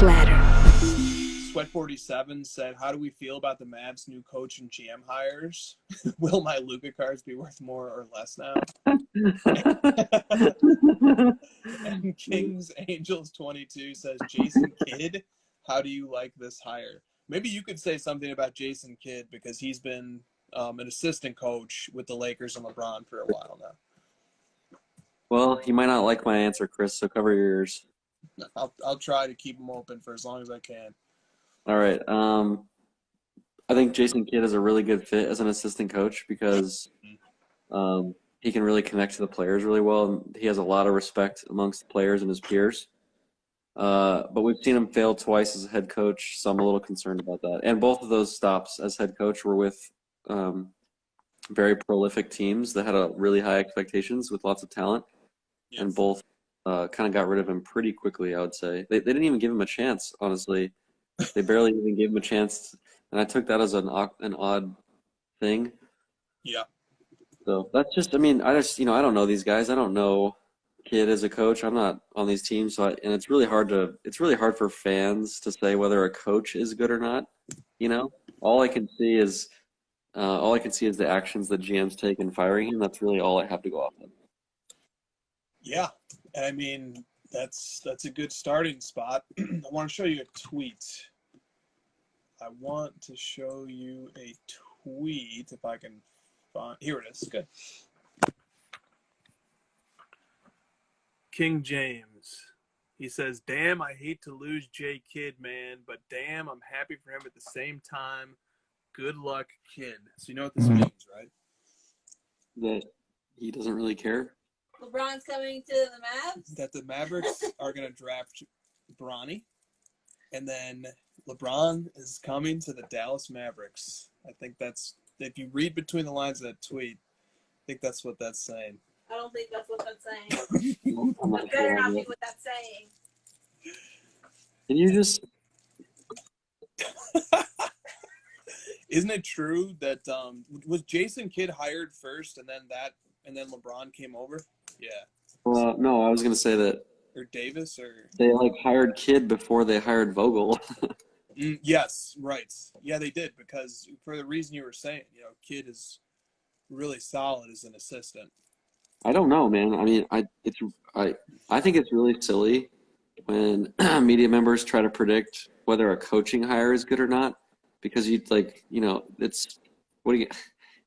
Ladder. Sweat 47 said, "How do we feel about the Mavs' new coach and GM hires? Will my Luka cards be worth more or less now?" And Kings Angels 22 says, "Jason Kidd, how do you like this hire?" Maybe you could say something about Jason Kidd because he's been an assistant coach with the Lakers and LeBron for a while now. Well, you might not like my answer, Chris, so cover your ears. I'll try to keep them open for as long as I can. All right. I think Jason Kidd is a really good fit as an assistant coach because he can really connect to the players really well, and he has a lot of respect amongst the players and his peers. But we've seen him fail twice as a head coach, so I'm a little concerned about that. And both of those stops as head coach were with very prolific teams that had really high expectations with lots of talent, yes. And both kind of got rid of him pretty quickly, I would say. They didn't even give him a chance, honestly. They barely even gave him a chance, and I took that as an odd thing. Yeah. So that's just, I don't know these guys. I don't know Kidd as a coach. I'm not on these teams, and it's really hard for fans to say whether a coach is good or not. All I can see is the actions that GMs take in firing him. That's really all I have to go off of. Yeah, that's a good starting spot. I want to show you a tweet. If I can find. Here it is. Good. King James. He says, "Damn, I hate to lose J. Kidd, man, but damn, I'm happy for him at the same time. Good luck, Kidd." So you know what this means, right? That he doesn't really care. LeBron's coming to the Mavs? That the Mavericks are going to draft Bronny, and then LeBron is coming to the Dallas Mavericks. I think that's, if you read between the lines of that tweet, I think that's what that's saying. I don't think that's what that's saying. That better not be what that's saying. Can you just... Isn't it true that was Jason Kidd hired first and then LeBron came over? Yeah. No, I was gonna say that. Or Davis, or they hired Kidd before they hired Vogel. Yes, right. Yeah, they did, because for the reason you were saying, Kidd is really solid as an assistant. I don't know, man. I think it's really silly when media members try to predict whether a coaching hire is good or not, because it's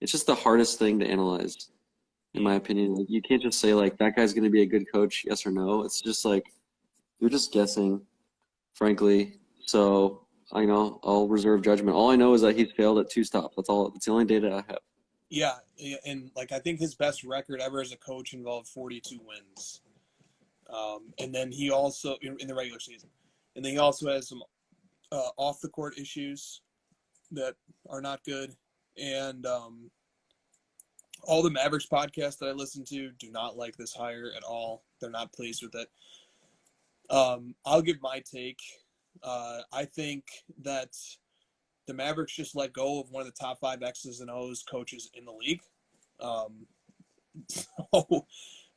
just the hardest thing to analyze, in my opinion. You can't just say that guy's going to be a good coach, yes or no. It's just you're just guessing, frankly. So I'll reserve judgment. All I know is that he's failed at 2 stops. That's all. That's the only data I have. Yeah, and I think his best record ever as a coach involved 42 wins. And then he also, in the regular season, and then he also has some off the court issues that are not good. And all the Mavericks podcasts that I listen to do not like this hire at all. They're not pleased with it. I'll give my take. I think that the Mavericks just let go of one of the top 5 X's and O's coaches in the league.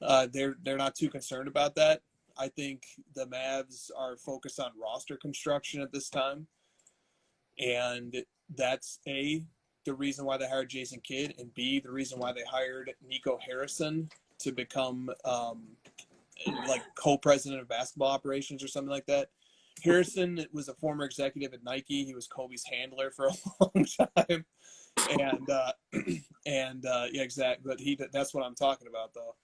They're not too concerned about that. I think the Mavs are focused on roster construction at this time. And that's A, the reason why they hired Jason Kidd, and B, the reason why they hired Nico Harrison to become co-president of basketball operations or something like that. Harrison was a former executive at Nike. He was Kobe's handler for a long time. And yeah, exactly. But that's what I'm talking about, though.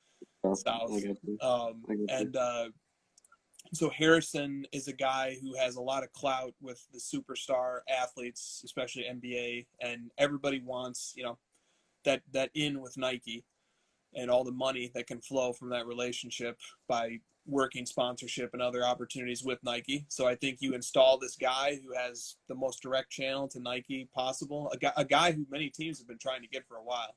South. So Harrison is a guy who has a lot of clout with the superstar athletes, especially NBA, and everybody wants, that in with Nike and all the money that can flow from that relationship by working sponsorship and other opportunities with Nike. So I think you install this guy who has the most direct channel to Nike possible, a guy who many teams have been trying to get for a while.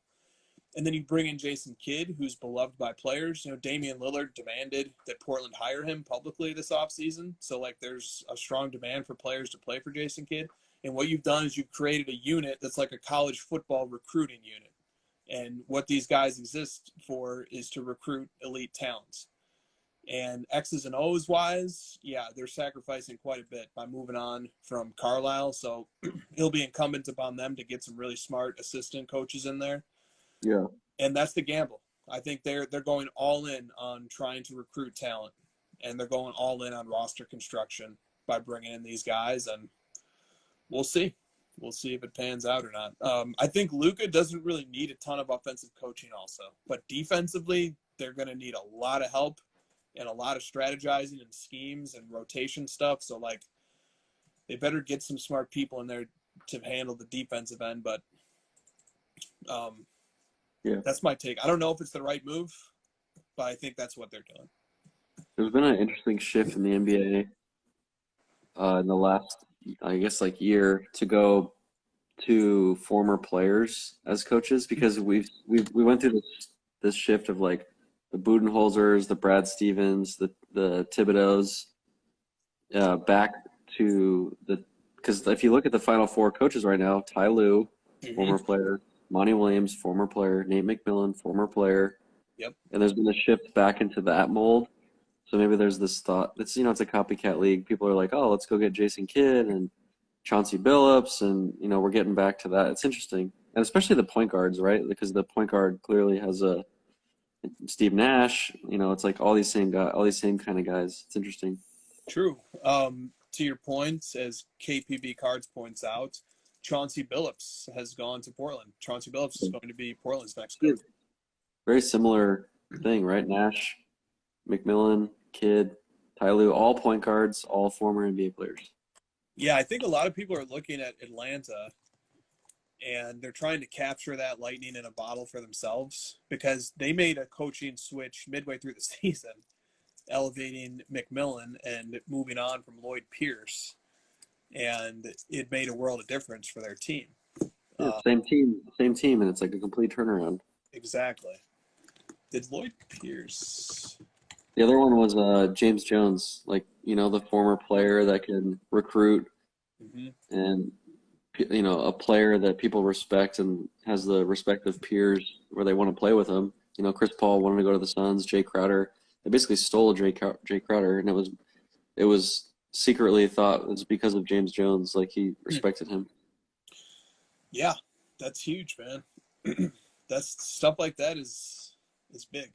And then you bring in Jason Kidd, who's beloved by players. Damian Lillard demanded that Portland hire him publicly this offseason. So, there's a strong demand for players to play for Jason Kidd. And what you've done is you've created a unit that's like a college football recruiting unit. And what these guys exist for is to recruit elite talents. And X's and O's wise, yeah, they're sacrificing quite a bit by moving on from Carlisle. So it'll be incumbent upon them to get some really smart assistant coaches in there. Yeah. And that's the gamble. I think they're going all in on trying to recruit talent, and they're going all in on roster construction by bringing in these guys, and we'll see. We'll see if it pans out or not. I think Luka doesn't really need a ton of offensive coaching also, but defensively, they're going to need a lot of help and a lot of strategizing and schemes and rotation stuff. So, like, they better get some smart people in there to handle the defensive end, but Yeah. that's my take. I don't know if it's the right move, but I think that's what they're doing. There's been an interesting shift in the NBA in the last, I guess, like year to go to former players as coaches, because we went through this shift of like the Budenholzers, the Brad Stevens, the Thibodeaus, back to because if you look at the Final Four coaches right now, Ty Lue, former player, Monty Williams, former player, Nate McMillan, former player. Yep. And there's been a shift back into that mold. So maybe there's this thought. It's a copycat league. People are like, oh, let's go get Jason Kidd and Chauncey Billups, and we're getting back to that. It's interesting, and especially the point guards, right? Because the point guard clearly has a Steve Nash. It's like all these same kind of guys. It's interesting. True. To your point, as KPB Cards points out, Chauncey Billups has gone to Portland. Chauncey Billups is going to be Portland's next coach. Very similar thing, right? Nash, McMillan, Kidd, Ty Lue, all point guards, all former NBA players. Yeah, I think a lot of people are looking at Atlanta and they're trying to capture that lightning in a bottle for themselves, because they made a coaching switch midway through the season, elevating McMillan and moving on from Lloyd Pierce. And it made a world of difference for their team. Yeah, same team, and it's like a complete turnaround. Exactly. Did Lloyd Pierce... The other one was James Jones, the former player that can recruit, and a player that people respect and has the respect of peers where they want to play with him. Chris Paul wanted to go to the Suns. Jay Crowder, they basically stole Jay Crowder, and it was secretly thought it was because of James Jones, like he respected him. Yeah, that's huge, man. That's stuff like that is big.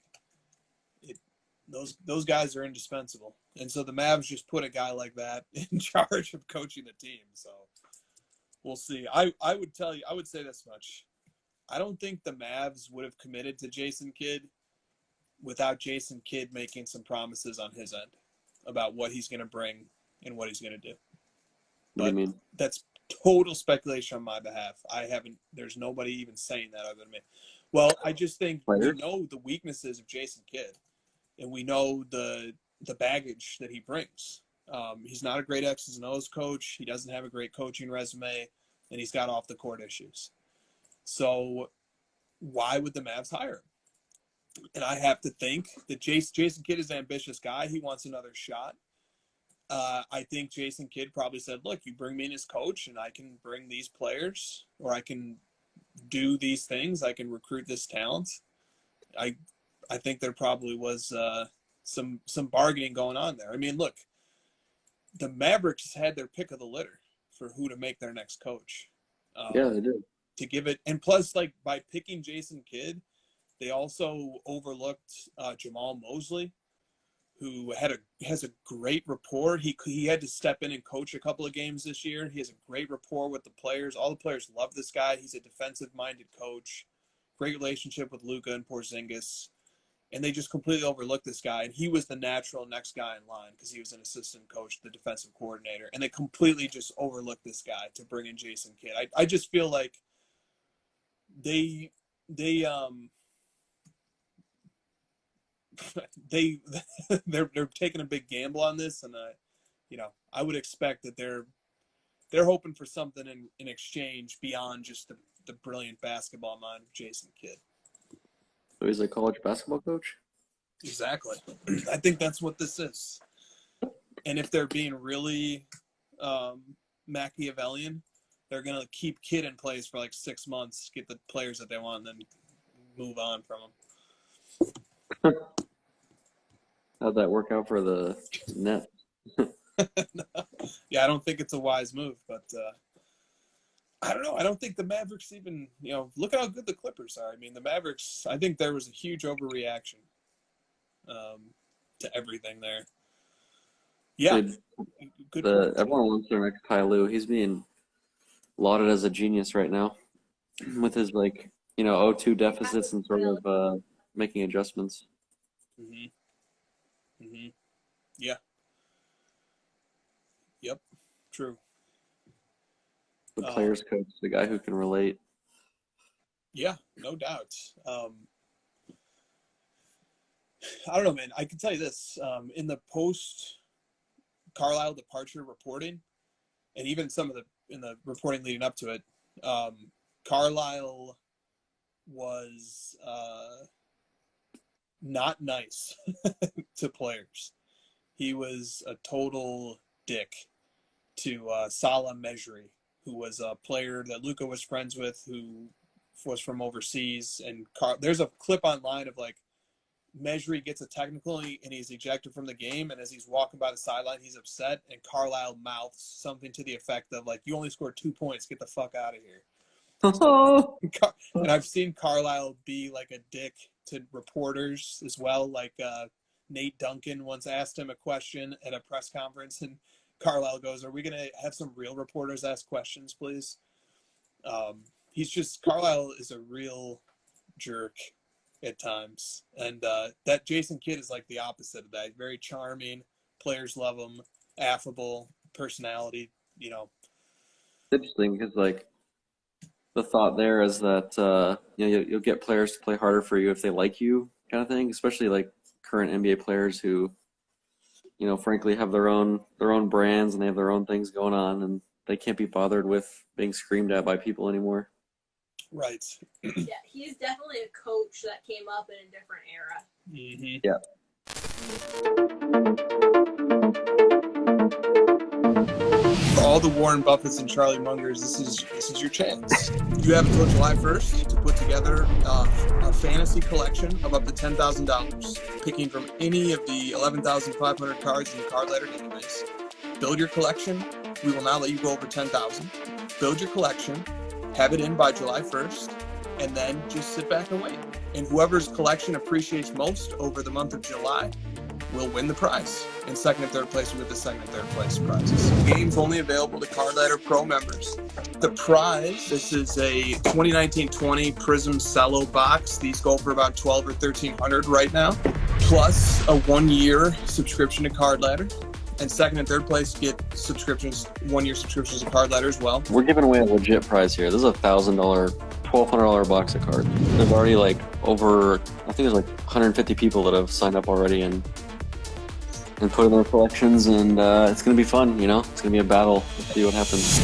Those guys are indispensable. And so the Mavs just put a guy like that in charge of coaching the team. So we'll see. I would say this much. I don't think the Mavs would have committed to Jason Kidd without Jason Kidd making some promises on his end about what he's going to bring and what he's going to do. What do you mean? That's total speculation on my behalf. There's nobody even saying that other than me. Well, I just think we know the weaknesses of Jason Kidd. And we know the baggage that he brings. He's not a great X's and O's coach. He doesn't have a great coaching resume, and he's got off the court issues. So why would the Mavs hire him? And I have to think that Jason Kidd is an ambitious guy. He wants another shot. I think Jason Kidd probably said, look, you bring me in as coach, and I can bring these players, or I can do these things. I can recruit this talent. I think there probably was some bargaining going on there. I mean, look, the Mavericks had their pick of the litter for who to make their next coach. Yeah, they did. To give it, and plus, like, by picking Jason Kidd, they also overlooked Jamal Mosley, who has a great rapport. He had to step in and coach a couple of games this year. He has a great rapport with the players. All the players love this guy. He's a defensive-minded coach. Great relationship with Luka and Porzingis. And they just completely overlooked this guy. And he was the natural next guy in line because he was an assistant coach, the defensive coordinator. And they completely just overlooked this guy to bring in Jason Kidd. I just feel like they're taking a big gamble on this. And, I would expect that they're hoping for something in exchange beyond just the brilliant basketball mind of Jason Kidd. So he's a college basketball coach? Exactly. I think that's what this is. And if they're being really Machiavellian, they're going to keep Kidd in place for like 6 months, get the players that they want, and then move on from him. How'd that work out for the net? Yeah, I don't think it's a wise move, but I don't know. I don't think the Mavericks even, look at how good the Clippers are. I mean, the Mavericks, I think there was a huge overreaction to everything there. Yeah. Dude, Good point. everyone wants their next Ty Lue. He's being lauded as a genius right now with his 0-2 deficits and sort of making adjustments. Yeah. Yep. True. The players coach, the guy who can relate. Yeah, no doubt. I don't know, man. I can tell you this. In the post Carlisle departure reporting, and even in the reporting leading up to it, Carlisle was not nice to players. He was a total dick to Salah Mejri, who was a player that Luka was friends with, who was from overseas. And there's a clip online of Mejri gets a technical and he's ejected from the game, and as he's walking by the sideline, he's upset, and Carlisle mouths something to the effect of you only scored 2 points, get the fuck out of here. And I've seen Carlisle be a dick to reporters as well. Nate Duncan once asked him a question at a press conference, and Carlisle goes, "Are we going to have some real reporters ask questions, please?" Carlisle is a real jerk at times. And that Jason Kidd is the opposite of that. Very charming. Players love him. Affable. Personality, Interesting because, the thought there is that, you'll get players to play harder for you if they like you kind of thing, especially, current NBA players who, frankly have their own brands and they have their own things going on, and they can't be bothered with being screamed at by people anymore. Right. Yeah, he's definitely a coach that came up in a different era. Mm-hmm. Yeah. For all the Warren Buffetts and Charlie Mungers, this is your chance. You have until July 1st to put together a fantasy collection of up to $10,000, picking from any of the 11,500 cards in the card letter database. Build your collection. We will not let you go over 10,000. Build your collection. Have it in by July 1st, and then just sit back and wait. And whoever's collection appreciates most over the month of July will win the prize. In second and third place, we get the second and third place prizes. Games only available to Card Ladder Pro members. The prize, this is a 2019-20 Prism Cello box. These go for about $1,200 or $1,300 right now, plus a 1-year subscription to Card Ladder. And second and third place get 1-year subscriptions to Card Ladder as well. We're giving away a legit prize here. This is a $1,000, $1,200 box of cards. There's already over, I think there's 150 people that have signed up already and put in their collections, and it's going to be fun, It's going to be a battle. Let's see what happens.